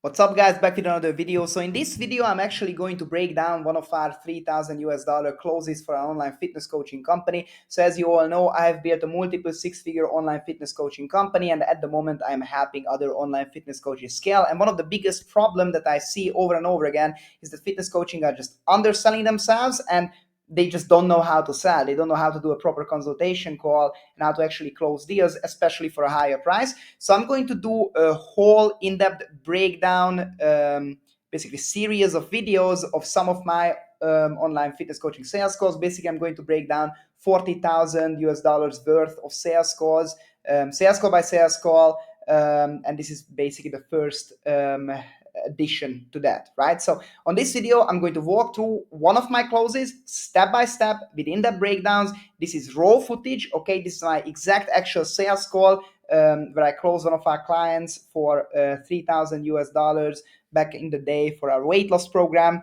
What's up, guys? Back with another video. So in this video, I'm actually going to break down one of our 3,000 US dollar closes for an online fitness coaching company. So as you all know, I have built a multiple six-figure online fitness coaching company, and at the moment I'm helping other online fitness coaches scale. And one of the biggest problem that I see over and over again is that fitness coaching are just underselling themselves, and they just don't know how to sell. They don't know how to do a proper consultation call and how to actually close deals, especially for a higher price. So I'm going to do a whole in-depth breakdown, basically series of videos of some of my online fitness coaching sales calls. Basically, I'm going to break down 40,000 US dollars worth of sales calls, sales call by sales call. And this is basically the first addition to that, right? So on this video, I'm going to walk through one of my closes step by step with in-depth breakdowns. This is raw footage, okay? This is my exact actual sales call where I closed one of our clients for 3,000 US dollars back in the day for our weight loss program.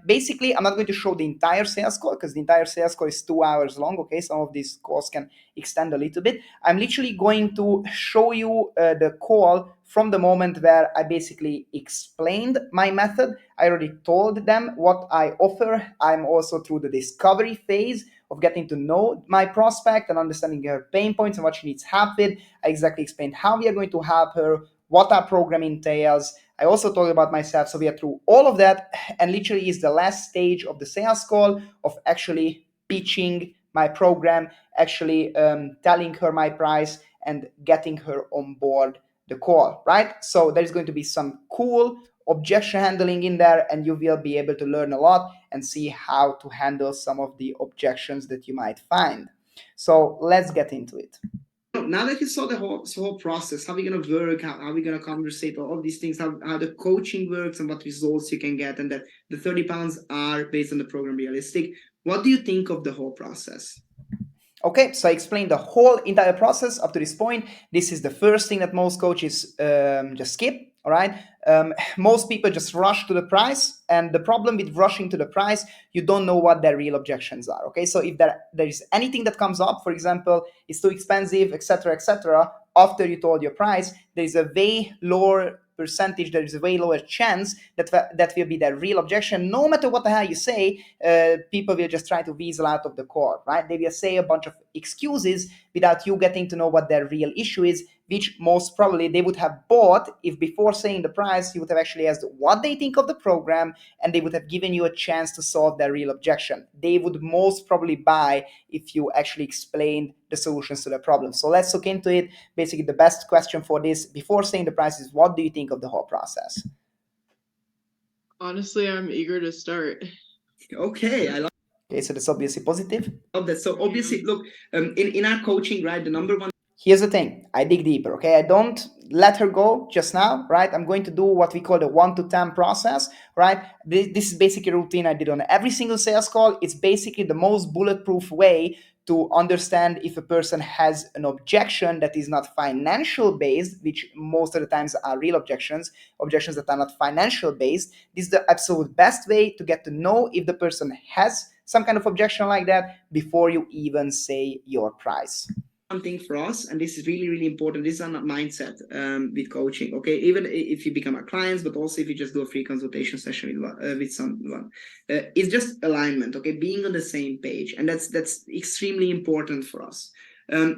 Basically, I'm not going to show the entire sales call because the entire sales call is 2 hours long. Okay, some of these calls can extend a little bit. I'm literally going to show you the call from the moment where I basically explained my method. I already told them what I offer. I'm also through the discovery phase of getting to know my prospect and understanding her pain points and what she needs help with. I exactly explained how we are going to help her, what our program entails. I also told about myself, so we are through all of that, and literally is the last stage of the sales call of actually pitching my program, actually telling her my price and getting her on board the call, right? So there's going to be some cool objection handling in there, and you will be able to learn a lot and see how to handle some of the objections that you might find. So let's get into it. Now that you saw the whole process, how are we going to work, how are we going to conversate, all of these things, how the coaching works and what results you can get, and that the 30 pounds are based on the program realistic, what do you think of the whole process? Okay, so I explained the whole entire process up to this point. This is the first thing that most coaches just skip, all right? Most people just rush to the price, and the problem with rushing to the price, you don't know what their real objections are, okay? So if there is anything that comes up, for example, it's too expensive, etc., after you told your price, there is a way lower percentage, there is a way lower chance that will be their real objection. No matter what the hell you say, people will just try to weasel out of the call, right? They will say a bunch of excuses without you getting to know what their real issue is, which most probably they would have bought if before saying the price, you would have actually asked what they think of the program, and they would have given you a chance to solve their real objection. They would most probably buy if you actually explained the solutions to the problem. So let's look into it. Basically, the best question for this before saying the price is, what do you think of the whole process? Honestly, I'm eager to start. Okay, I love. Okay, so that's obviously positive. Love that. So obviously, look, in our coaching, right, the number one. Here's the thing. I dig deeper, okay? I don't let her go just now, right? I'm going to do what we call the 1 to 10 process, right? This is basically a routine I did on every single sales call. It's basically the most bulletproof way to understand if a person has an objection that is not financial based, which most of the times are real objections that are not financial based. This is the absolute best way to get to know if the person has some kind of objection like that before you even say your price. One thing for us, and this is really, really important, this is a mindset with coaching, okay? Even if you become our clients, but also if you just do a free consultation session with someone, it's just alignment, okay? Being on the same page, and that's extremely important for us.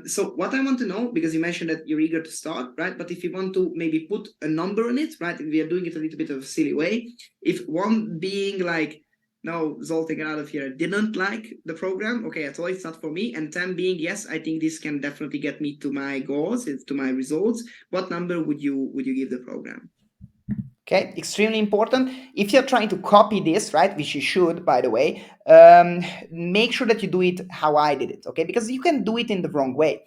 So what I want to know, because you mentioned that you're eager to start, right? But if you want to maybe put a number on it, right? We are doing it a little bit of a silly way. If one being like, no, Zoltan, get out of here, I didn't like the program, okay, at all, it's not for me, and 10 being, yes, I think this can definitely get me to my goals, to my results, what number would you give the program? Okay, extremely important. If you're trying to copy this, right, which you should, by the way, make sure that you do it how I did it, okay? Because you can do it in the wrong way.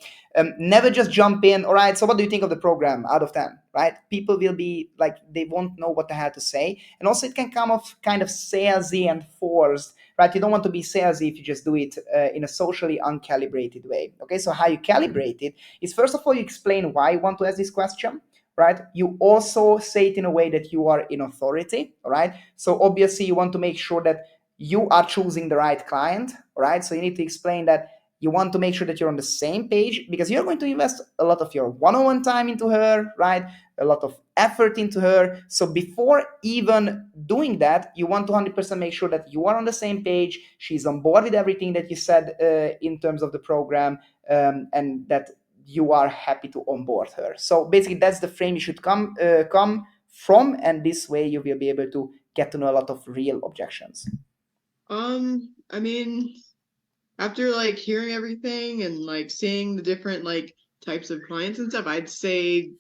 Never just jump in, all right, so what do you think of the program out of 10, right? People will be like, they won't know what they have to say. And also it can come off kind of salesy and forced, right? You don't want to be salesy if you just do it in a socially uncalibrated way, okay? So how you calibrate it is, first of all, you explain why you want to ask this question, right? You also say it in a way that you are in authority, all right? So obviously you want to make sure that you are choosing the right client, all right? So you need to explain that You want to make sure that you're on the same page because you're going to invest a lot of your one-on-one time into her, right? A lot of effort into her. So before even doing that, you want to 100% make sure that you are on the same page. She's on board with everything that you said in terms of the program, and that you are happy to onboard her. So basically, that's the frame you should come from, and this way you will be able to get to know a lot of real objections. I mean, after like hearing everything and like seeing the different like types of clients and stuff, I'd say,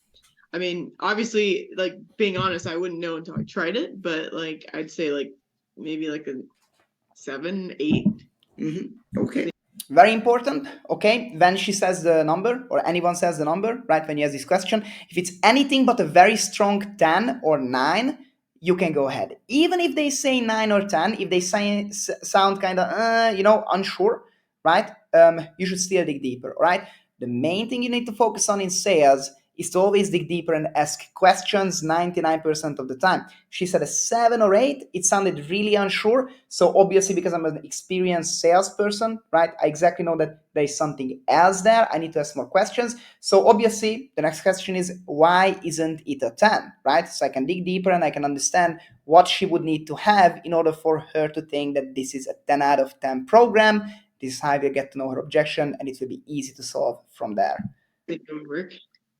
I mean, obviously, like being honest, I wouldn't know until I tried it, but like I'd say like maybe like a 7, 8. Okay. Very important, okay? When she says the number or anyone says the number, right? When you ask this question, if it's anything but a very strong 10 or 9, you can go ahead. Even if they say 9 or 10, if they sound kind of, unsure, right? You should still dig deeper, right? The main thing you need to focus on in sales is to always dig deeper and ask questions 99% of the time. She said a 7 or 8, it sounded really unsure. So obviously, because I'm an experienced salesperson, right, I exactly know that there's something else there. I need to ask more questions. So obviously, the next question is, why isn't it a 10, right? So I can dig deeper and I can understand what she would need to have in order for her to think that this is a 10 out of 10 program. This is how we get to know her objection, and it will be easy to solve from there. It would work.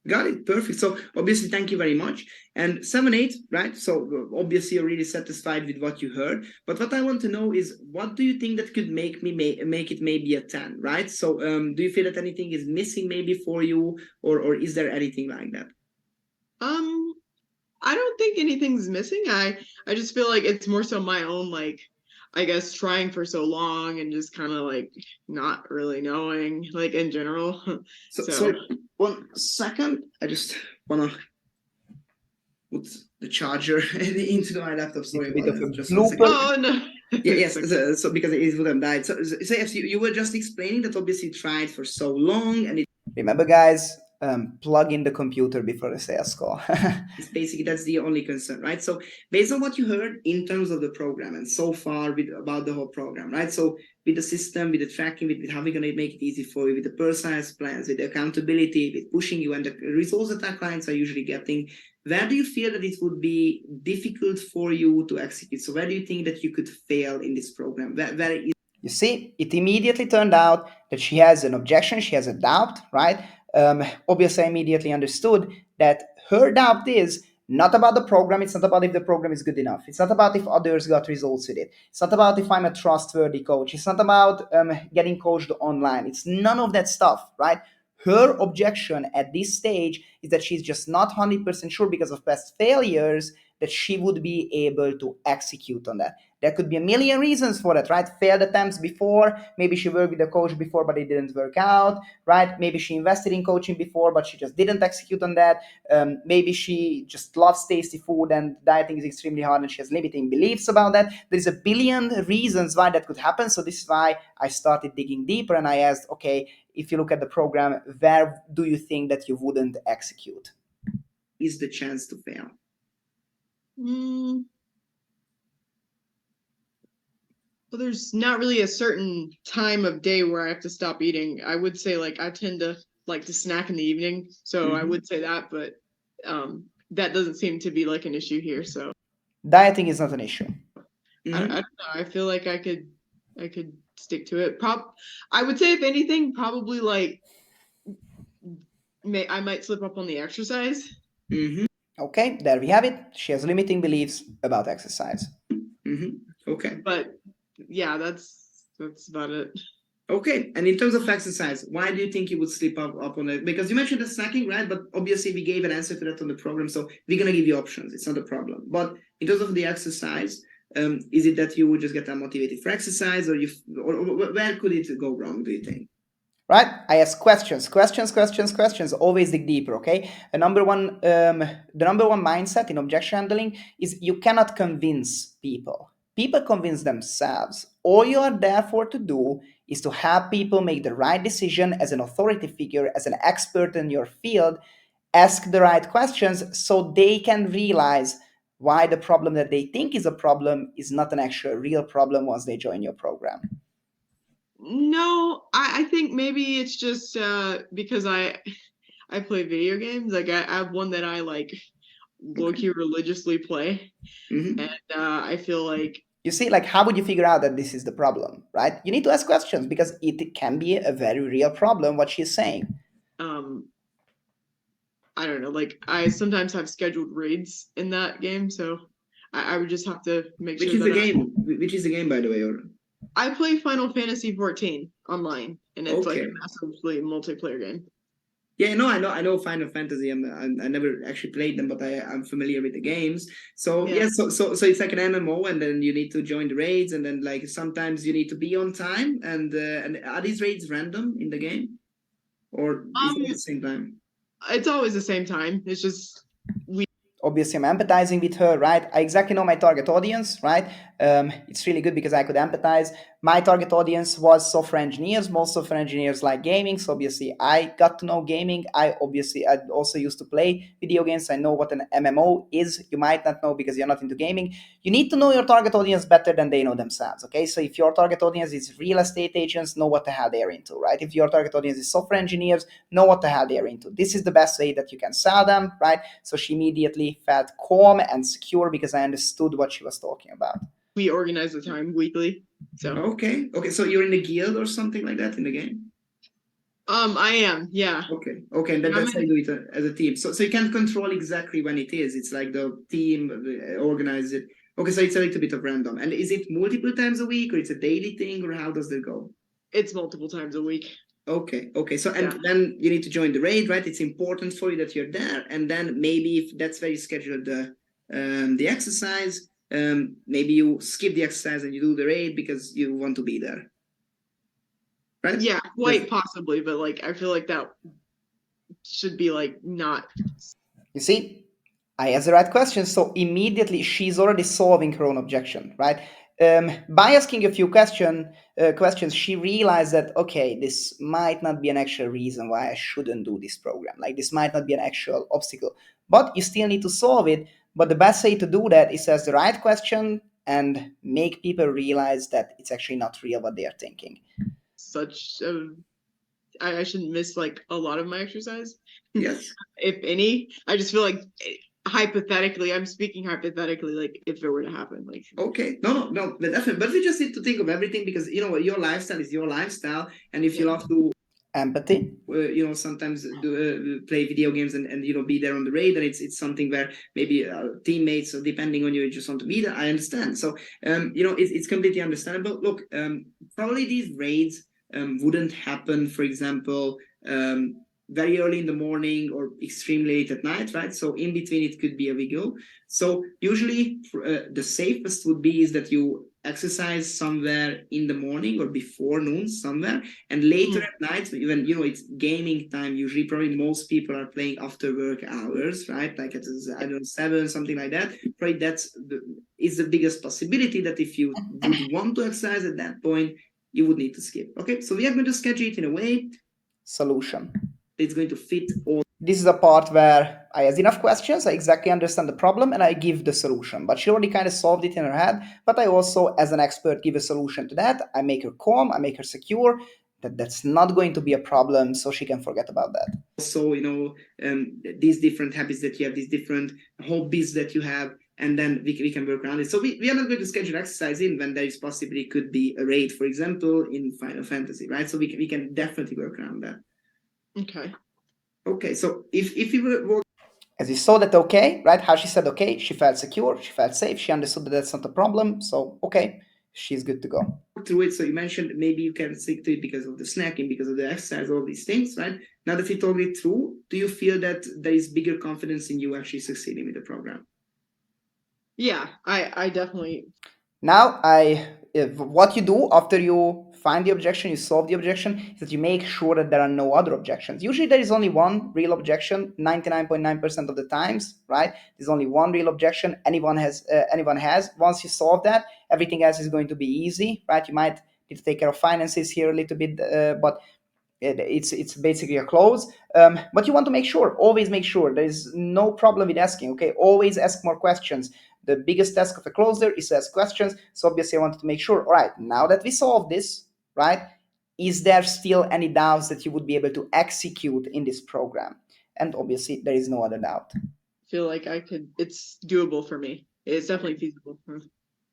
Got it. Perfect. So obviously, thank you very much. And 7, 8, right? So obviously, you're really satisfied with what you heard. But what I want to know is, what do you think that could make me make it maybe a 10, right? So do you feel that anything is missing maybe for you, or is there anything like that? I don't think anything's missing. I just feel like it's more so my own like, I guess, trying for so long and just kind of like not really knowing, like in general. So, sorry, 1 second. I just wanna put the charger into my laptop. Sorry It's a bit about of a that. Just 1 second. Oh no. Yeah, yes. So because it wouldn't die. So yes, you were just explaining that obviously you tried for so long, and Remember, guys, plug in the computer before the sales call. it's basically that's the only concern, right? So based on what you heard in terms of the program and so far about the whole program, right? So with the system, with the tracking, with how we're gonna make it easy for you, with the personalized plans, with the accountability, with pushing you, and the results that our clients are usually getting, where do you feel that it would be difficult for you to execute? So where do you think that you could fail in this program? Where is You see, it immediately turned out that she has an objection, she has a doubt, right? Obviously, I immediately understood that her doubt is not about the program. It's not about if the program is good enough. It's not about if others got results with it. It's not about if I'm a trustworthy coach. It's not about getting coached online. It's none of that stuff, right? Her objection at this stage is that she's just not 100% sure because of past failures that she would be able to execute on that. There could be a million reasons for that, right? Failed attempts before, maybe she worked with a coach before, but it didn't work out, right? Maybe she invested in coaching before, but she just didn't execute on that. Maybe she just loves tasty food and dieting is extremely hard and she has limiting beliefs about that. There's a billion reasons why that could happen. So this is why I started digging deeper and I asked, okay, if you look at the program, where do you think that you wouldn't execute? Is the chance to fail? Well, there's not really a certain time of day where I have to stop eating. I would say like I tend to like to snack in the evening, so I would say that, but that doesn't seem to be like an issue here. So Dieting is not an issue. I don't know. I feel like I could stick to it. I would say if anything, probably like I might slip up on the exercise. Okay, there we have it. She has limiting beliefs about exercise. Okay. But yeah, that's about it. Okay, and in terms of exercise, why do you think you would slip up on it? Because you mentioned the snacking, right? But obviously we gave an answer to that on the program, so we're gonna give you options. It's not a problem. But in terms of the exercise, is it that you would just get unmotivated for exercise, or where could it go wrong? Do you think? Right? I ask questions. Always dig deeper. Okay. The number one mindset in objection handling is you cannot convince people. People convince themselves. All you are there for to do is to help people make the right decision as an authority figure, as an expert in your field. Ask the right questions so they can realize why the problem that they think is a problem is not an actual real problem once they join your program. No, I think maybe it's just because I play video games. Like I have one that I like low Okay. key religiously play, and Hmm. I feel like You see, like, how would you figure out that this is the problem, right? You need to ask questions because it can be a very real problem, what she's saying. um I don't know, like I sometimes have scheduled raids in that game, so I would just have to make Which sure is the that game? Which is the game, by the way? Or I play Final Fantasy 14 online, and it's like a okay. massively multiplayer game. Yeah, no, I know Final Fantasy. I never actually played them, but I'm familiar with the games. So Yeah. yeah, so it's like an MMO, and then you need to join the raids, and then like sometimes you need to be on time. And are these raids random in the game, or is it at the Um, same time? it's always the same time. It's just we Obviously, I'm empathizing with her, right? I exactly know my target audience, right? It's really good because I could empathize. My target audience was software engineers. Most software engineers like gaming, so obviously I got to know gaming. I also used to play video games. I know what an MMO is. You might not know because you're not into gaming. You need to know your target audience better than they know themselves. Okay, so if your target audience is real estate agents, know what the hell they're into, right? If your target audience is software engineers, know what the hell they're into. This is the best way that you can sell them, right? So she immediately felt calm and secure because I understood what she was talking about. we organize the time weekly. So Okay, okay. So you're in a guild or something like that in the game. I am, yeah. Okay, okay, and I'm that's how in, you do it as a team. So you can't control exactly when it is. It's like the team organize it. Okay, so it's a little bit of random. And is it multiple times a week, or it's a daily thing, or how does that go? it's multiple times a week. Okay, okay. So and Yeah. then you need to join the raid, right? It's important for you that you're there, and then maybe if that's where you schedule the exercise, maybe you skip the exercise and you do the raid because you want to be there, right? Yeah, That's quite possibly, but like I feel like that should be like not. You see, I asked the right question, so immediately she's already solving her own objection, right? By asking a few questions, she realized that okay, this might not be an actual reason why I shouldn't do this program. Like this might not be an actual obstacle, but you still need to solve it. But the best way to do that is to ask the right question and make people realize that it's actually not real what they are thinking. Such a I shouldn't miss like a lot of my exercise, yes. if any. I just feel like hypothetically, I'm speaking hypothetically, like if it were to happen, like Okay. No, no, no, but definitely. But we just need to think of everything because you know what, your lifestyle is your lifestyle, and if you yeah. love to Empathy. sometimes play video games and be there on the raid, and it's something where maybe teammates, or depending on you just want to be there. I understand. So it's completely understandable. Look, probably these raids wouldn't happen, for example, very early in the morning or extremely late at night, right? So in between it could be a wiggle. So usually the safest would be is that you exercise somewhere in the morning or before noon somewhere, and later Mm. at night, when it's gaming time, usually probably most people are playing after work hours, right? Like at I don't know 7, something like that. Probably is the biggest possibility that if you would want to exercise at that point, you would need to skip. Okay, so we are going to schedule it in a way Solution. it's going to fit all. This is a part where I ask enough questions, I exactly understand the problem, and I give the solution. But she already kind of solved it in her head. But I also, as an expert, give a solution to that. I make her calm, I make her secure, that that's not going to be a problem, so she can forget about that. Also, these different habits that you have, these different hobbies that you have, and then we can work around it. So we are not going to schedule exercise in when there is possibly could be a raid, for example, in Final Fantasy, right? So we can definitely work around that. Okay. Okay, so if we were As you saw that okay, right? How she said okay, she felt secure, she felt safe, she understood that that's not a problem, so okay, she's good to go. through it, so you mentioned maybe you can stick to it because of the snacking, because of the exercise, all these things, right? Now that we talked it through, do you feel that there is bigger confidence in you actually succeeding with the program? Yeah, I definitely. Now, what you do after you find the objection, you solve the objection, is that you make sure that there are no other objections. Usually, there is only one real objection. 99.9% of the times, right? There's only one real objection. Anyone has. Once you solve that, everything else is going to be easy, right? You might need to take care of finances here a little bit, but it's basically a close. But you want to make sure, always make sure there is no problem with asking. Okay, always ask more questions. The biggest task of a closer is to ask questions. So obviously I wanted to make sure, all right, now that we solved this, right, is there still any doubts that you would be able to execute in this program? And obviously, there is no other doubt. Feel like it's doable for me. It's definitely feasible.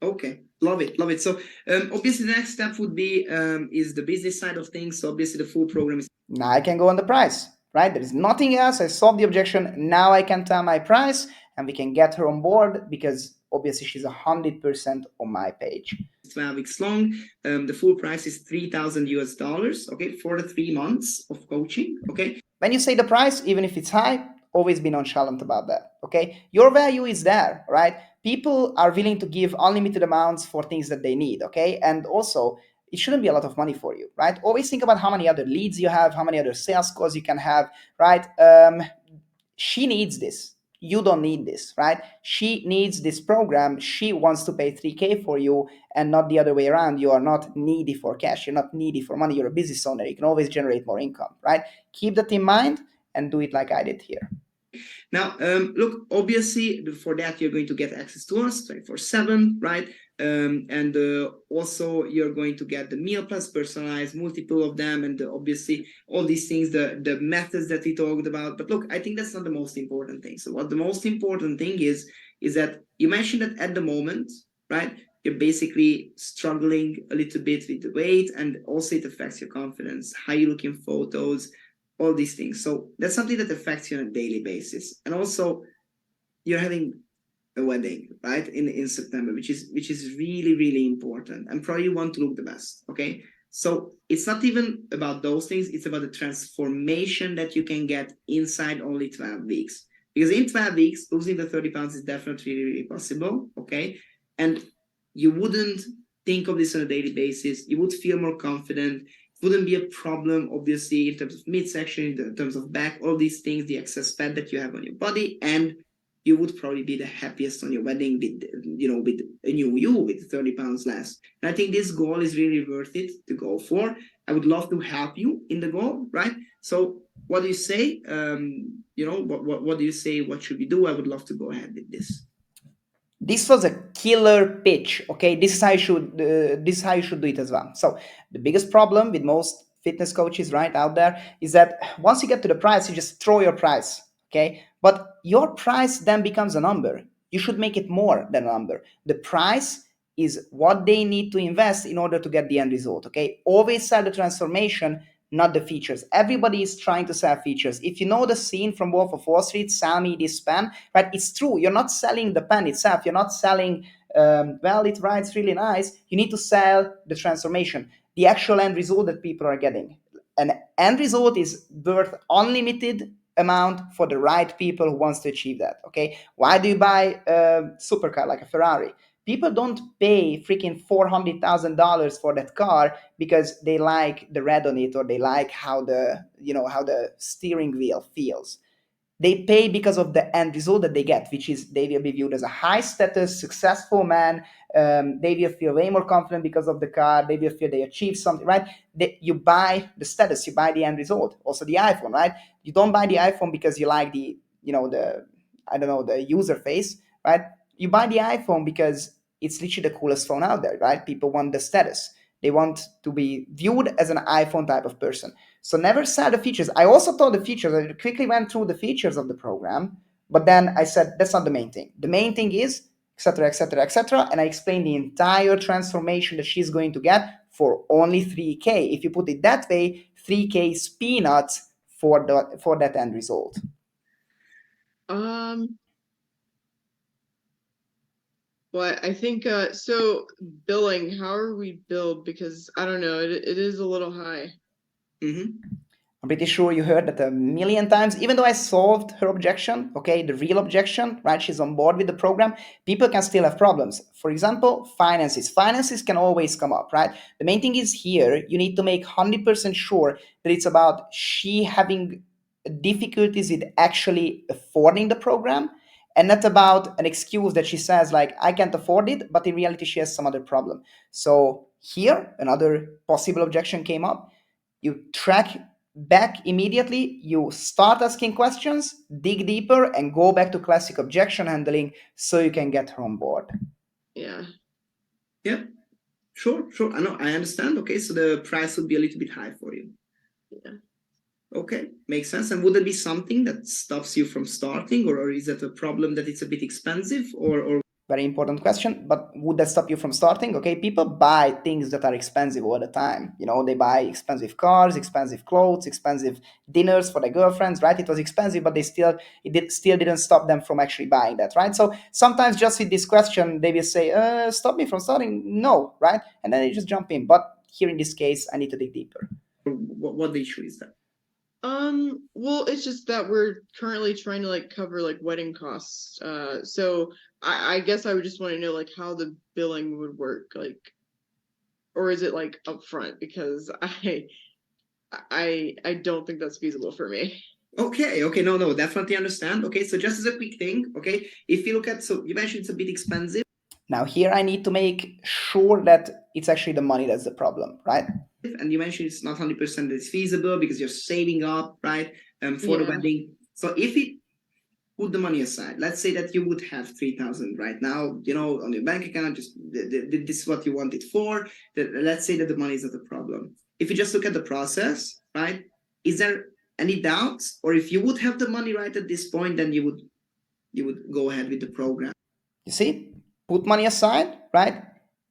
Okay, love it, love it. So obviously the next step would be is the business side of things. So obviously the full program is Now I can go on the price, right? There is nothing else. I solved the objection. Now I can tell my price and we can get her on board because obviously she's 100% on my page. 12 weeks long. The full price is 3,000 US dollars, okay, for the 3 months of coaching, okay? When you say the price, even if it's high, always be nonchalant about that, okay? Your value is there, right? People are willing to give unlimited amounts for things that they need, okay? And also, it shouldn't be a lot of money for you, right? Always think about how many other leads you have, how many other sales calls you can have, right? She needs this. You don't need this, right? She needs this program. She wants to pay 3K for you and not the other way around. You are not needy for cash. You're not needy for money. You're a business owner. You can always generate more income, right? Keep that in mind and do it like I did here. Now, look, obviously, for that, you're going to get access to us 24/7, right? And also, you're going to get the meal plans personalized, multiple of them, and obviously, all these things, the methods that we talked about. But look, I think that's not the most important thing. So, what the most important thing is that you mentioned that at the moment, right? You're basically struggling a little bit with the weight, and also it affects your confidence, how you look in photos, all these things. So that's something that affects you on a daily basis. And also, you're having a wedding, right, in September, which is really, really important. And probably you want to look the best. Okay. So it's not even about those things, it's about the transformation that you can get inside only 12 weeks. Because in 12 weeks, losing the 30 pounds is definitely really possible. Okay. And you wouldn't think of this on a daily basis. You would feel more confident. Wouldn't be a problem, obviously, in terms of midsection, in terms of back, all these things, the excess fat that you have on your body, and you would probably be the happiest on your wedding with, with a new you with 30 pounds less. And I think this goal is really worth it to go for. I would love to help you in the goal, right? So what do you say? What do you say? What should we do? I would love to go ahead with this. This was a killer pitch. Okay, this is how you should do it as well. So the biggest problem with most fitness coaches right out there is that once you get to the price, you just throw your price. Okay, but your price then becomes a number. You should make it more than a number. The price is what they need to invest in order to get the end result. Okay, always sell the transformation, not the features. Everybody is trying to sell features. If you know the scene from Wolf of Wall Street, sell me this pen, right? It's true. You're not selling the pen itself. You're not selling, well, it writes really nice. You need to sell the transformation, the actual end result that people are getting. An end result is worth unlimited amount for the right people who wants to achieve that. Okay, why do you buy a supercar like a Ferrari? People don't pay freaking $400,000 for that car because they like the red on it or they like how the steering wheel feels. They pay because of the end result that they get, which is they will be viewed as a high status, successful man. They will feel way more confident because of the car. They will feel they achieved something, right? You buy the status, you buy the end result. Also the iPhone, right? You don't buy the iPhone because you like the user face, right? You buy the iPhone because it's literally the coolest phone out there, right? People want the status. They want to be viewed as an iPhone type of person. So never sell the features. I also thought the features, I quickly went through the features of the program, but then I said, that's not the main thing. The main thing is, etc., etc., etc. And I explained the entire transformation that she's going to get for only 3K. If you put it that way, 3K is peanuts for that end result. Well, I think so billing, how are we billed? Because I don't know, it is a little high. Mm-hmm. I'm pretty sure you heard that a million times. Even though I solved her objection, okay, the real objection, right? She's on board with the program. People can still have problems. For example, finances. Finances can always come up, right? The main thing is here, you need to make 100% sure that it's about she having difficulties with actually affording the program and not about an excuse that she says like, I can't afford it, but in reality she has some other problem. So here, another possible objection came up. You track back immediately, you start asking questions, dig deeper, and go back to classic objection handling so you can get her on board. Yeah. Yeah. Sure. I know, I understand. Okay, so the price would be a little bit high for you. Yeah. Okay, makes sense. And would there be something that stops you from starting, or is it a problem that it's a bit expensive, or Very important question, but would that stop you from starting? Okay, people buy things that are expensive all the time. You know, they buy expensive cars, expensive clothes, expensive dinners for their girlfriends, right? It was expensive, but still didn't stop them from actually buying that, right? So sometimes just with this question, they will say, stop me from starting? No, right? And then they just jump in. But here in this case, I need to dig deeper. what the issue is that? Well, it's just that we're currently trying to like cover like wedding costs. So I guess I would just want to know like how the billing would work, like, or is it like upfront? Because I don't think that's feasible for me. Okay, no, definitely understand. Okay, so just as a quick thing, okay, if you look at, so you mentioned it's a bit expensive. Now here I need to make sure that it's actually the money that's the problem, right? And you mentioned it's not 100% it's feasible because you're saving up, right, for the wedding. So if it put the money aside, let's say that you would have 3,000 right now, you know, on your bank account, just this is what you want it for. Let's say that the money is not a problem. If you just look at the process, right, is there any doubts? Or if you would have the money right at this point, then you would go ahead with the program. You see, put money aside, right?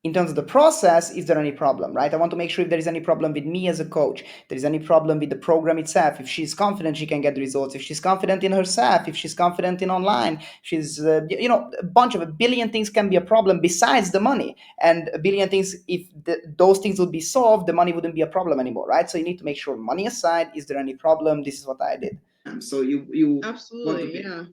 In terms of the process, is there any problem, right? I want to make sure if there is any problem with me as a coach, there is any problem with the program itself. If she's confident, she can get the results. If she's confident in herself, if she's confident in online, she's, a billion things can be a problem besides the money. And a billion things, if those things would be solved, the money wouldn't be a problem anymore, right? So you need to make sure money aside, is there any problem? This is what I did. So you Absolutely, yeah.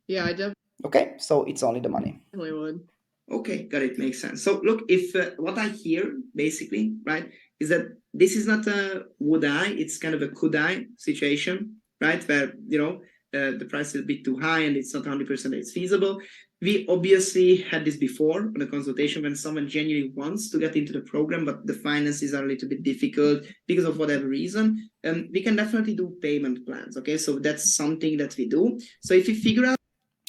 Yeah, I definitely Okay, so it's only the money. would. Okay, got it. Makes sense. So look, if what I hear basically, right, is that this is not a would I, it's kind of a could I situation, right? Where, you know, the price is a bit too high and it's not 100% it's feasible. We obviously had this before on a consultation when someone genuinely wants to get into the program, but the finances are a little bit difficult because of whatever reason. We can definitely do payment plans. Okay, so that's something that we do. So if you figure out.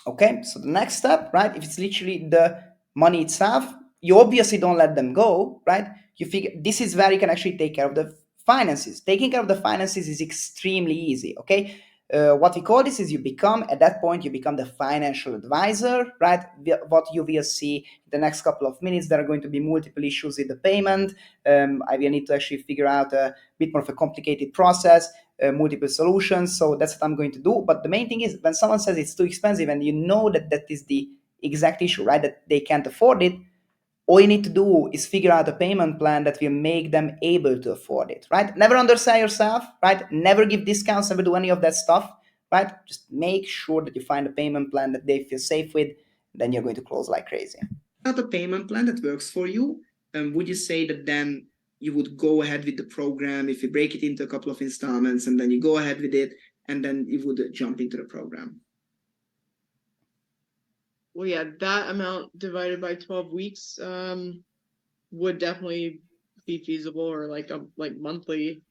Okay, so the next step, right? If it's literally the money itself, you obviously don't let them go, right? You figure this is where you can actually take care of the finances. Taking care of the finances is extremely easy, okay? What we call this is at that point, you become the financial advisor, right? What you will see in the next couple of minutes, there are going to be multiple issues with the payment. I will need to actually figure out a bit more of a complicated process. Multiple solutions. So that's what I'm going to do. But the main thing is when someone says it's too expensive and you know that that is the exact issue, right? That they can't afford it. All you need to do is figure out a payment plan that will make them able to afford it, right? Never undersell yourself, right? Never give discounts, never do any of that stuff, right? Just make sure that you find a payment plan that they feel safe with. Then you're going to close like crazy. Not a payment plan that works for you, would you say that then you would go ahead with the program if you break it into a couple of installments and then you go ahead with it and then you would jump into the program? Well, yeah, that amount divided by 12 weeks would definitely be feasible, or like monthly,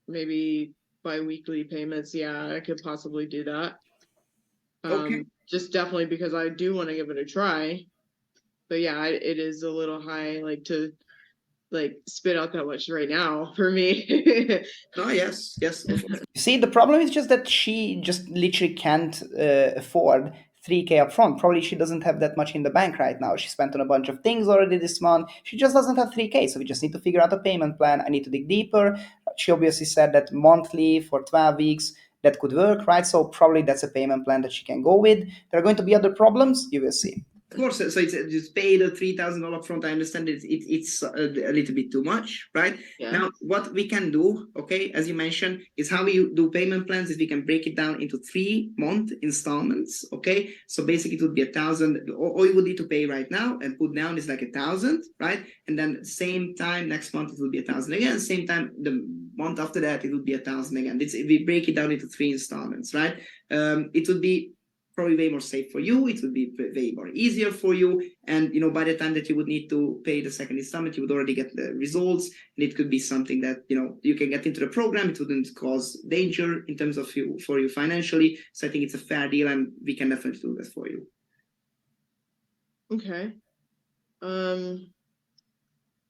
maybe bi-weekly payments. Yeah, I could possibly do that. Okay. Just definitely because I do want to give it a try. But yeah, it is a little high, like to like spit out that much right now for me. No, yes. You see, the problem is just that she just literally can't afford 3K upfront. Probably she doesn't have that much in the bank right now. She spent on a bunch of things already this month. She just doesn't have 3K. So we just need to figure out a payment plan. I need to dig deeper. She obviously said that monthly for 12 weeks, that could work, right? So probably that's a payment plan that she can go with. There are going to be other problems. You will see. Of course, so it's just pay the $3,000 upfront. I understand it's a little bit too much, right? Yeah. Now, what we can do, okay, as you mentioned, is how we do payment plans is we can break it down into 3-month installments, okay? So basically, it would be 1,000. All you would need to pay right now and put down is like 1,000, right? And then same time next month it will be 1,000 again. Same time the month after that it would be 1,000 again. We break it down into 3 installments, right? It would be probably way more safe for you. It would be way more easier for you. And, you know, by the time that you would need to pay the second installment, you would already get the results. And it could be something that, you know, you can get into the program. It wouldn't cause danger in terms of for you financially. So I think it's a fair deal and we can definitely do that for you. Okay. Um,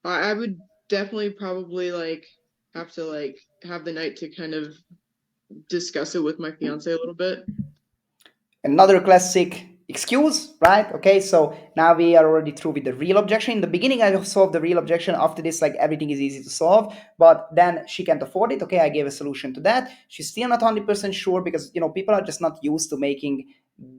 I would definitely probably like have to like have the night to kind of discuss it with my fiance a little bit. Another classic excuse, right? Okay, so now we are already through with the real objection. In the beginning, I solved the real objection. After this, like everything is easy to solve, but then she can't afford it. Okay, I gave a solution to that. She's still not 100% sure because people are just not used to making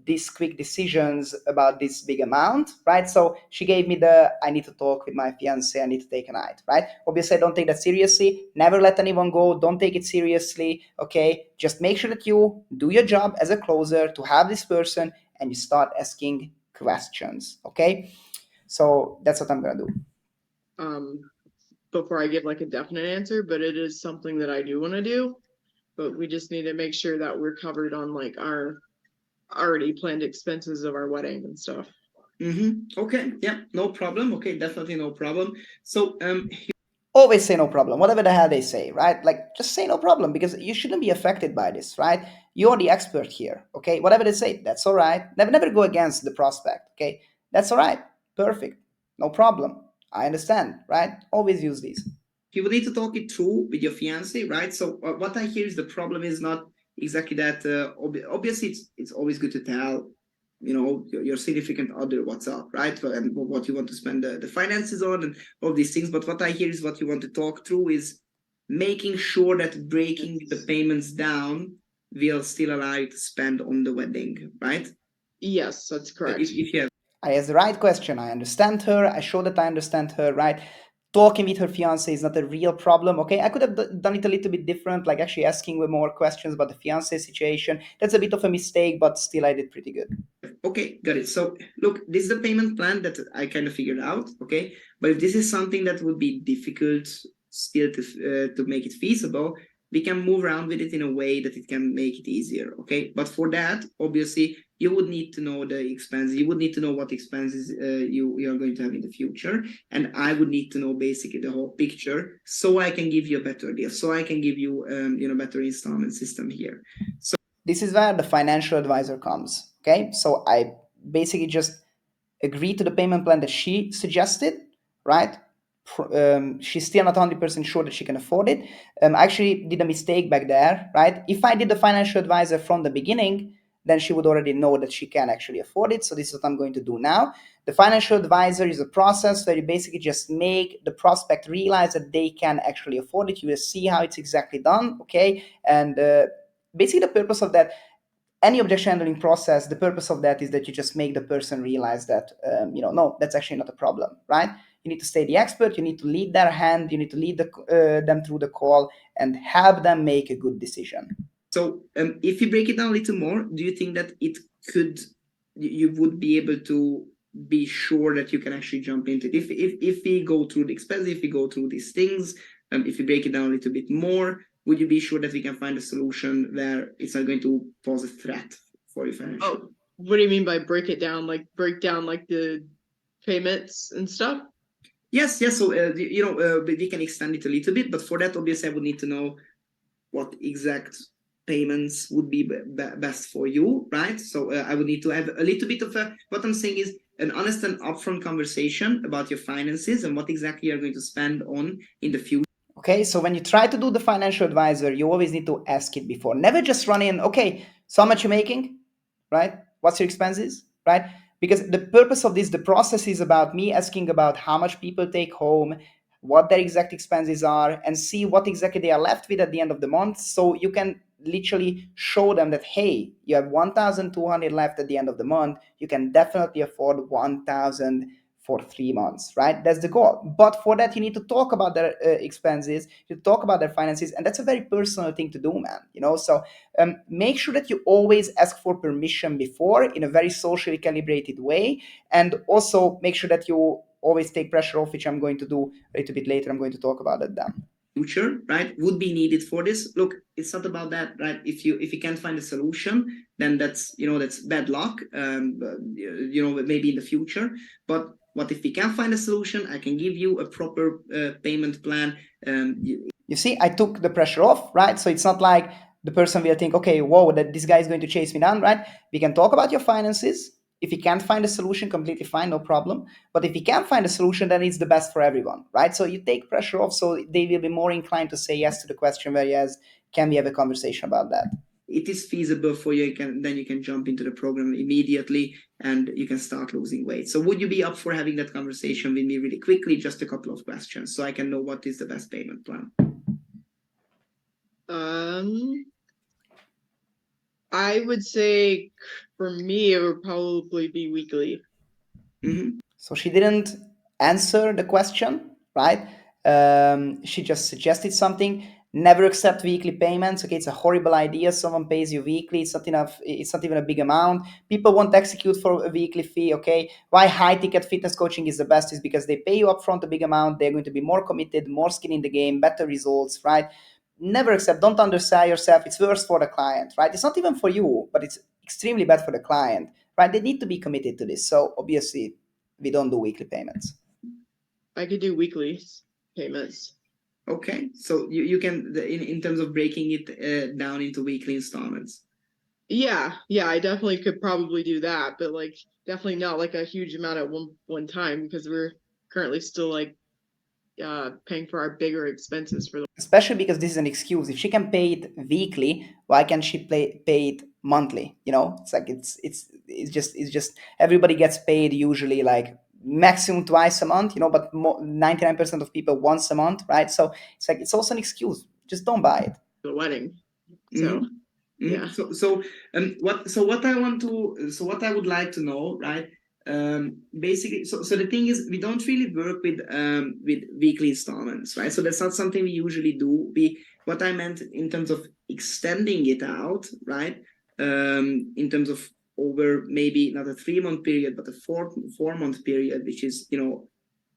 these quick decisions about this big amount, right? So she gave me the I need to talk with my fiance, I need to take a night, right? Obviously, I don't take that seriously. Never let anyone go. Don't take it seriously, okay? Just make sure that you do your job as a closer to have this person and you start asking questions, okay? So that's what I'm gonna do. Before I give like a definite answer, but it is something that I do want to do. But we just need to make sure that we're covered on like our already planned expenses of our wedding and stuff. Okay, yeah, no problem. Okay, definitely no problem. So Always say no problem, whatever the hell they say, right? Like just say no problem because you shouldn't be affected by this, right? You're the expert here, okay? Whatever they say, that's all right. Never go against the prospect, okay? That's all right. Perfect. No problem. I understand, right? Always use these. you will need to talk it through with your fiance, right? So what I hear is the problem is not exactly that. Obviously, it's always good to tell, your significant other what's up, right? And what you want to spend the finances on and all these things. But what I hear is what you want to talk through is making sure that breaking the payments down will still allow you to spend on the wedding, right? Yes, that's correct. If you have I asked the right question. I understand her. I show that I understand her, right? Talking with her fiance is not a real problem, okay? I could have done it a little bit different, like actually asking her more questions about the fiance situation. That's a bit of a mistake, but still I did pretty good. Okay, got it. So look, this is the payment plan that I kind of figured out. Okay, but if this is something that would be difficult still to make it feasible, we can move around with it in a way that it can make it easier. Okay, but for that, obviously, you would need to know the expenses. You would need to know what expenses you are going to have in the future, and I would need to know basically the whole picture so I can give you a better deal. So I can give you better installment system here. So This is where the financial advisor comes, okay? So I basically just agree to the payment plan that she suggested, right? She's still not 100% sure that she can afford it. I actually did a mistake back there, right? If I did the financial advisor from the beginning, then she would already know that she can actually afford it. So this is what I'm going to do now. The financial advisor is a process where you basically just make the prospect realize that they can actually afford it. You will see how it's exactly done, okay? And basically the purpose of that, any objection handling process, the purpose of that is that you just make the person realize that no, that's actually not a problem, right? You need to stay the expert, you need to lead their hand, you need to lead them through the call and help them make a good decision. So if you break it down a little more, do you think that you would be able to be sure that you can actually jump into it? If we go through the expense, if we go through these things, if you break it down a little bit more, would you be sure that we can find a solution where it's not going to pose a threat for your financial? Oh, what do you mean by break it down? Like break down like the payments and stuff? Yes. So we can extend it a little bit, but for that, obviously, I would need to know what exact payments would be best for you, right? So I would need to have a little bit of what I'm saying is an honest and upfront conversation about your finances and what exactly you're going to spend on in the future. Okay, so when you try to do the financial advisor, you always need to ask it before. Never just run in, okay, so how much you're making, right? What's your expenses, right? Because the purpose of this, the process is about me asking about how much people take home, what their exact expenses are, and see what exactly they are left with at the end of the month. So you can literally show them that, hey, you have 1,200 left at the end of the month. You can definitely afford 1,000 for 3 months, right? That's the goal. But for that, you need to talk about their expenses, you talk about their finances, and that's a very personal thing to do, man. So make sure that you always ask for permission before in a very socially calibrated way, and also make sure that you always take pressure off, which I'm going to do a little bit later. I'm going to talk about it then. Future, right, would be needed for this. Look, it's not about that, right? If you can't find a solution, then that's bad luck. Maybe in the future. But what if we can find a solution? I can give you a proper payment plan. You see, I took the pressure off, right? So it's not like the person will think, okay, whoa, that this guy is going to chase me down, right? We can talk about your finances. If he can't find a solution, completely fine, no problem. But if he can't find a solution, then it's the best for everyone, right? So you take pressure off, so they will be more inclined to say yes to the question, whereas can we have a conversation about that? It is feasible for you, then you can jump into the program immediately and you can start losing weight. So would you be up for having that conversation with me really quickly? Just a couple of questions so I can know what is the best payment plan. I would say for me it would probably be weekly. Mm-hmm. So she didn't answer the question, right? She just suggested something. Never accept weekly payments. Okay, it's a horrible idea. Someone pays you weekly. It's not enough. It's not even a big amount. People won't execute for a weekly fee. Okay, why high ticket fitness coaching is the best is because they pay you upfront a big amount. They're going to be more committed, more skin in the game, better results, right? Never accept. Don't undersell yourself. It's worse for the client, right? It's not even for you, but it's extremely bad for the client, right? They need to be committed to this. So obviously, we don't do weekly payments. I could do weekly payments. Okay, so you can in terms of breaking it down into weekly installments. Yeah, I definitely could probably do that, but like definitely not like a huge amount at one time because we're currently still like paying for our bigger expenses for the Especially because this is an excuse. If she can pay it weekly, why can't she pay it monthly? You know, it's like it's just everybody gets paid usually like maximum twice a month. You know, but 99% of people once a month, right? So it's like it's also an excuse. Just don't buy it. the wedding. So yeah. So what I would like to know, right? Basically, so the thing is, we don't really work with weekly installments, right? So that's not something we usually do. What I meant in terms of extending it out, right? In terms of over maybe not a 3-month period, but a 4-month period, which is, you know,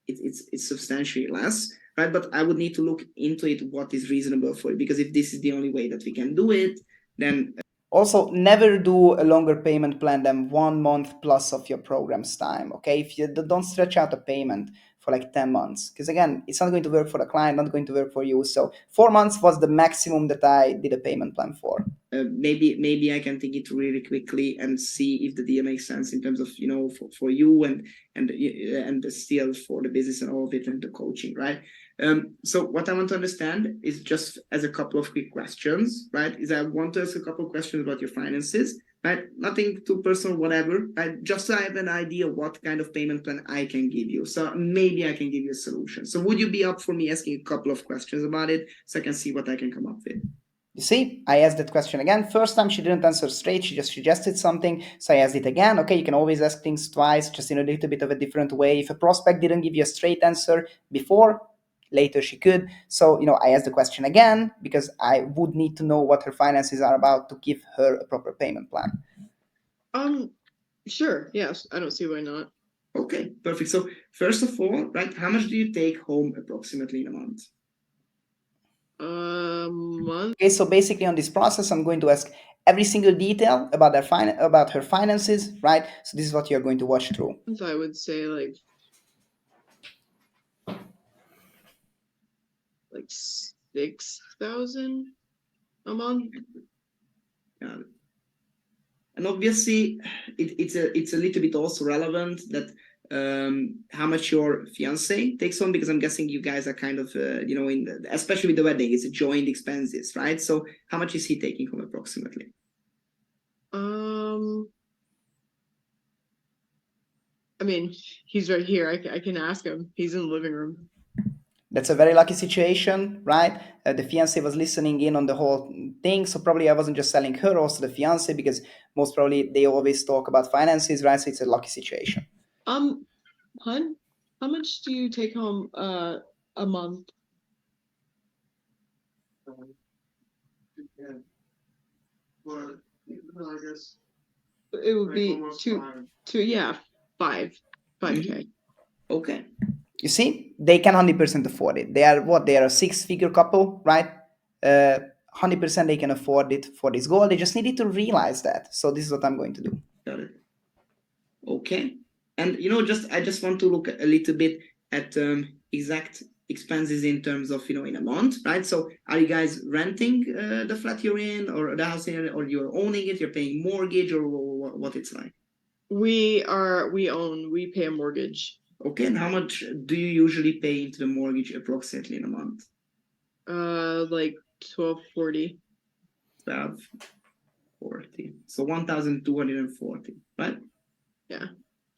it's substantially less, right? But I would need to look into it, what is reasonable for it, because if this is the only way that we can do it, then also never do a longer payment plan than 1 month plus of your program's time. Okay, if you don't stretch out a payment for like 10 months, because again, it's not going to work for the client, not going to work for you. So 4 months was the maximum that I did a payment plan for. Maybe I can think it really quickly and see if the deal makes sense in terms of, you know, for you and still for the business and all of it and the coaching, right? So what I want to understand is just as a couple of quick questions, right? Is I want to ask a couple of questions about your finances, right? Nothing too personal, whatever, right? Just so I have an idea what kind of payment plan I can give you. So maybe I can give you a solution. So would you be up for me asking a couple of questions about it so I can see what I can come up with? You see, I asked that question again. First time she didn't answer straight, she just suggested something. So I asked it again. Okay, you can always ask things twice, just in a little bit of a different way. If a prospect didn't give you a straight answer before, later she could. So, you know, I asked the question again because I would need to know what her finances are about to give her a proper payment plan. Sure, yes, I don't see why not. Okay, perfect. So first of all, right, how much do you take home approximately in a month? Month. Okay, so basically on this process, I'm going to ask every single detail about her finances, right? So this is what you're going to watch through. I would say like 6,000 a month. Yeah. And obviously, it's a little bit also relevant that how much your fiance takes home, because I'm guessing you guys are kind of you know, especially with the wedding, it's a joint expenses, right? So how much is he taking home approximately? I mean, he's right here. I can ask him. He's in the living room. That's a very lucky situation, right? The fiance was listening in on the whole thing, so probably I wasn't just selling her, also the fiance, because most probably they always talk about finances, right? So it's a lucky situation. Hun, how much do you take home a month? But I guess It would be almost five. 5K. Okay. You see, they can 100% afford it. They are what? They are a 6-figure couple, right? 100% they can afford it for this goal. They just needed to realize that. So this is what I'm going to do. Got it. Okay. And you know, I just want to look a little bit at exact expenses in terms of, you know, in a month, right? So are you guys renting the flat you're in, or the house you're in, or you're owning it, you're paying mortgage, or what it's like? We own, we pay a mortgage. Okay, and how much do you usually pay into the mortgage approximately in a month? Like 1240. 1240. So 1,240, right? Yeah.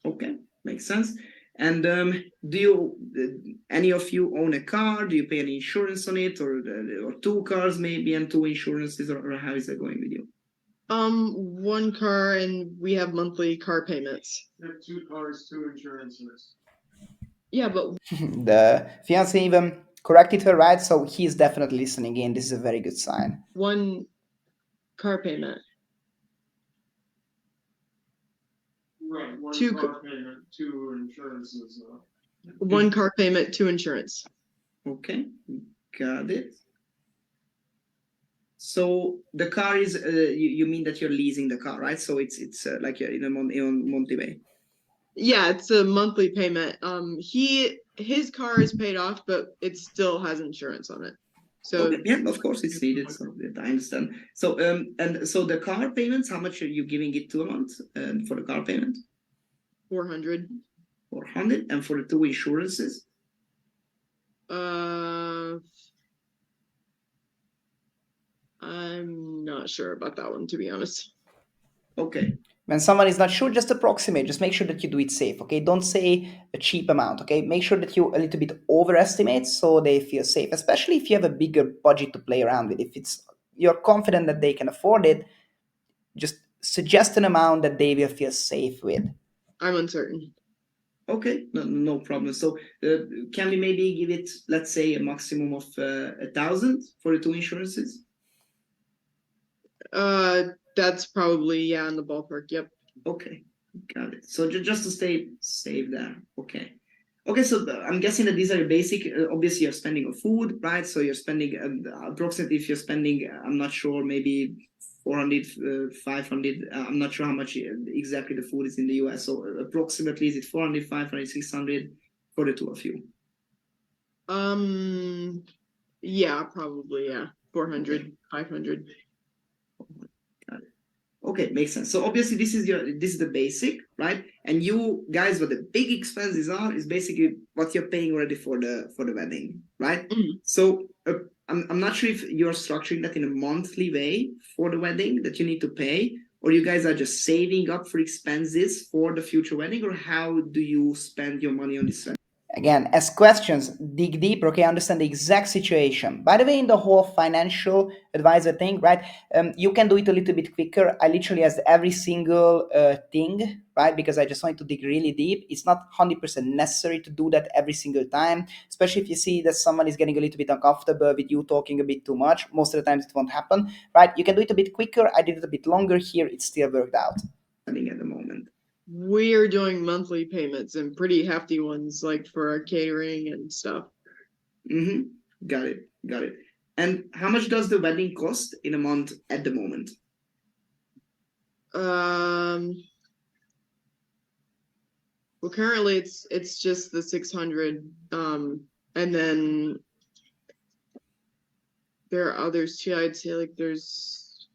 Okay, makes sense. And do you any of you own a car? Do you pay any insurance on it, or two cars maybe and two insurances, or how is that going with you? One car, and we have monthly car payments. I have 2 cars, 2 insurances. Yeah, but The fiance even corrected her, right? So he's definitely listening in. This is a very good sign. one car payment. Right, one Two car payment, 2 insurances. One car payment, two insurance. Okay, got it. So the car is you mean that you're leasing the car, right? So it's like you're in a Monte Bay. Yeah, it's a monthly payment. His car is paid off, but it still has insurance on it. So Okay, yeah, of course it's needed. So I understand. So and so the car payments, how much are you giving it to a month for the car payment? 400. 400, and for the two insurances? I'm not sure about that one, to be honest. Okay. When someone is not sure, just approximate. Just make sure that you do it safe, okay? Don't say a cheap amount, okay? Make sure that you a little bit overestimate so they feel safe, especially if you have a bigger budget to play around with. If it's you're confident that they can afford it, just suggest an amount that they will feel safe with. I'm uncertain. Okay, no problem. So can we maybe give it, let's say, a maximum of 1,000 for the two insurances? That's probably, yeah, in the ballpark. Yep. Okay, got it. So just to stay safe there. Okay. Okay, so I'm guessing that these are basic. Obviously, you're spending on food, right? So you're spending approximately, if you're spending, I'm not sure, maybe 400, 500. I'm not sure how much exactly the food is in the US. So approximately, is it 400, 500, 600 for the two of you? Yeah, probably, yeah. 400, Okay. 500. Got it. Okay, makes sense. So obviously this is the basic, right? And you guys, what the big expenses are is basically what you're paying already for the wedding, right? Mhm. So I'm not sure if you're structuring that in a monthly way for the wedding that you need to pay, or you guys are just saving up for expenses for the future wedding, or how do you spend your money on this wedding? Again, ask questions, dig deeper, okay, understand the exact situation. By the way, in the whole financial advisor thing, right, you can do it a little bit quicker. I literally asked every single thing, right, because I just wanted to dig really deep. It's not 100% necessary to do that every single time, especially if you see that someone is getting a little bit uncomfortable with you talking a bit too much. Most of the times it won't happen, right? You can do it a bit quicker. I did it a bit longer here. It still worked out. At the moment? We're doing monthly payments and pretty hefty ones, like for our catering and stuff. Mm-hmm. Got it. And how much does the wedding cost in a month at the moment? Well, currently it's just the 600, and then there are others too. I'd say like there's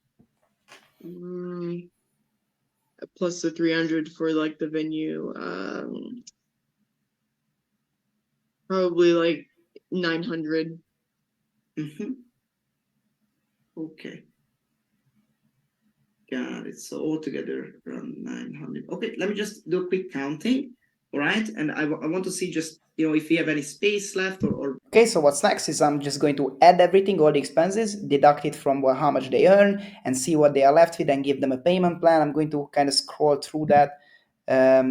plus the 300 for like the venue. Probably like 900. Mm-hmm. Okay. Got it. So altogether around 900. Okay, let me just do a quick counting. All right. And I want to see just, if we have any space left or Okay, so what's next is I'm just going to add everything, all the expenses, deduct it from how much they earn, and see what they are left with, and give them a payment plan. I'm going to kind of scroll through that. I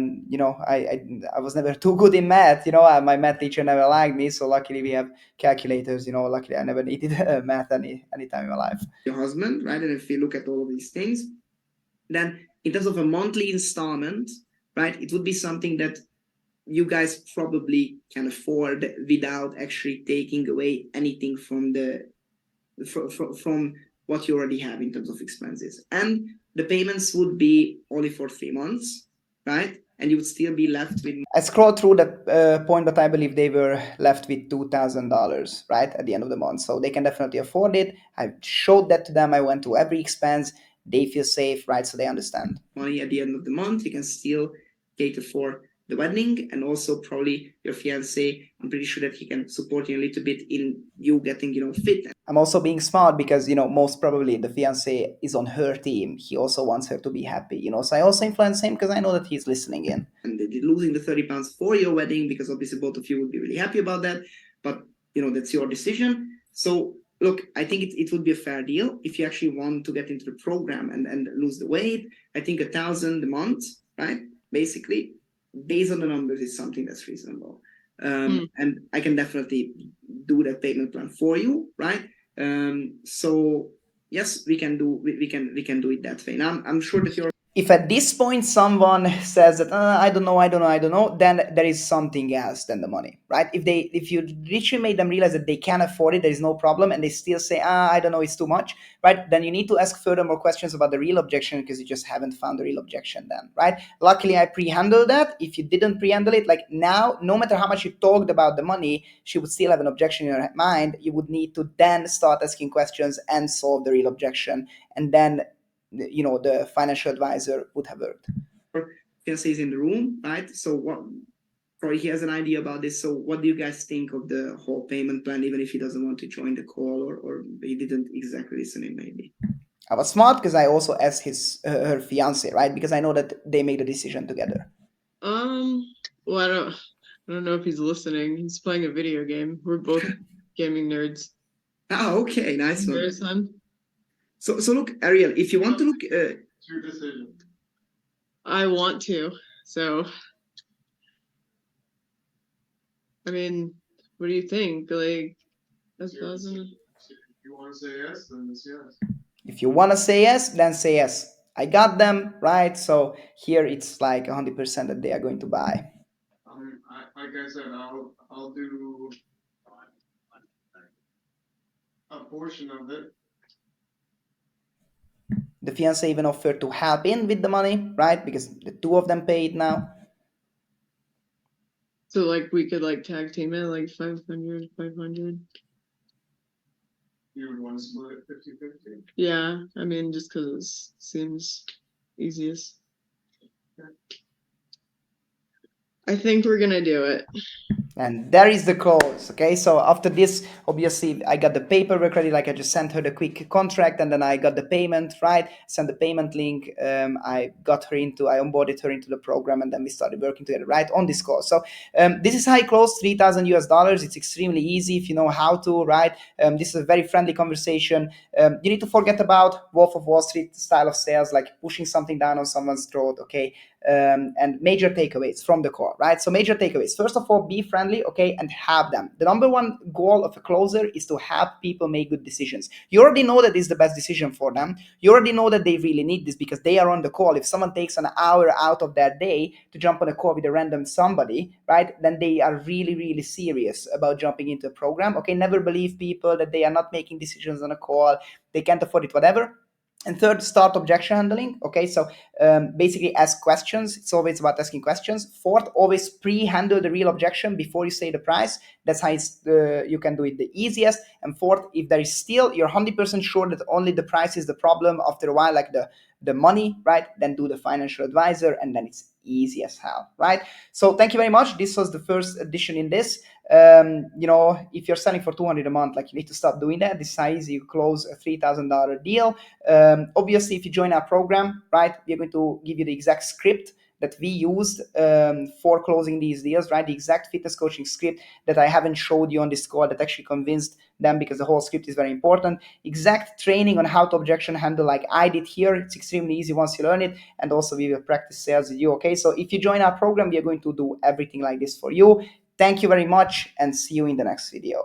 was never too good in math. My math teacher never liked me, so luckily we have calculators. Luckily I never needed math any time in my life. your husband, right? And if we look at all of these things, then in terms of a monthly installment, right, it would be something that you guys probably can afford without actually taking away anything from what you already have in terms of expenses. And the payments would be only for 3 months, right? And you would still be left with. I scrolled through that point, but I believe they were left with $2,000, right, at the end of the month. So they can definitely afford it. I showed that to them. I went to every expense. they feel safe, right? So they understand. Money at the end of the month, you can still cater for the wedding, and also probably your fiance. I'm pretty sure that he can support you a little bit in you getting, fit. I'm also being smart because, most probably the fiance is on her team. He also wants her to be happy, So I also influence him because I know that he's listening in. And losing the 30 pounds for your wedding, because obviously both of you would be really happy about that. But, that's your decision. So look, I think it would be a fair deal if you actually want to get into the program and lose the weight. I think 1,000 a month, right? Basically, based on the numbers, is something that's reasonable. And I can definitely do that payment plan for you, right? So yes, we can do it that way. Now I'm sure that you're If at this point someone says that I don't know, then there is something else than the money, right? If you literally made them realize that they can afford it, there is no problem, and they still say I don't know, it's too much, right? Then you need to ask further more questions about the real objection, because you just haven't found the real objection then, right? Luckily I pre-handled that. If you didn't pre-handle it, like now, no matter how much you talked about the money, she would still have an objection in her mind. You would need to then start asking questions and solve the real objection, and then the financial advisor would have worked. fiance is in the room, right? So what probably he has an idea about this. So what do you guys think of the whole payment plan, even if he doesn't want to join the call, or he didn't exactly listen in maybe? I was smart because I also asked her fiance, right? Because I know that they made a decision together. Well, I don't know if he's listening. He's playing a video game. We're both gaming nerds. Okay, nice one. There's son. So look, Ariel, if you want to look, It's your decision. I want to. So, I mean, what do you think? Like, It's your 1,000? decision. If you want to say yes, then it's yes. If you want to say yes, then say yes. I got them, right? So here it's like 100% that they are going to buy. Like I said, I'll do a portion of it. The fiance even offered to help in with the money, right? Because the two of them pay it now. So, like, we could, like, tag team it, like, 500, 500. You would want to split it 50-50. Yeah, I mean, just because it seems easiest. I think we're gonna do it. And there is the close. Okay, so after this, obviously I got the paperwork ready, like I just sent her the quick contract, and then I got the payment, right? Sent the payment link. I onboarded her into the program, and then we started working together, right, on this course. So this is how I closed $3,000. It's extremely easy if you know how to, right? This is a very friendly conversation. You need to forget about Wolf of Wall Street style of sales, like pushing something down on someone's throat, okay? And major takeaways from the call, right? So major takeaways. First of all, be friendly, okay, and have them. The number one goal of a closer is to have people make good decisions. You already know that this is the best decision for them. You already know that they really need this because they are on the call. If someone takes an hour out of their day to jump on a call with a random somebody, right, then they are really, really serious about jumping into a program. Okay, never believe people that they are not making decisions on a call. They can't afford it, whatever. And third, start objection handling. Okay, so basically ask questions. It's always about asking questions. Fourth, always pre-handle the real objection before you say the price. That's how you can do it the easiest. And fourth, if there is still, you're 100% sure that only the price is the problem after a while, like the money, right? Then do the financial advisor, and then it's easy as hell, right? So thank you very much. This was the first edition in this. If you're selling for 200 a month, like you need to stop doing that. This is how easy you close a $3,000 deal. Obviously, if you join our program, right, we're going to give you the exact script that we used for closing these deals, right? The exact fitness coaching script that I haven't showed you on this call that actually convinced them, because the whole script is very important. Exact training on how to objection handle like I did here. It's extremely easy once you learn it. And also we will practice sales with you, okay? So if you join our program, we are going to do everything like this for you. Thank you very much and see you in the next video.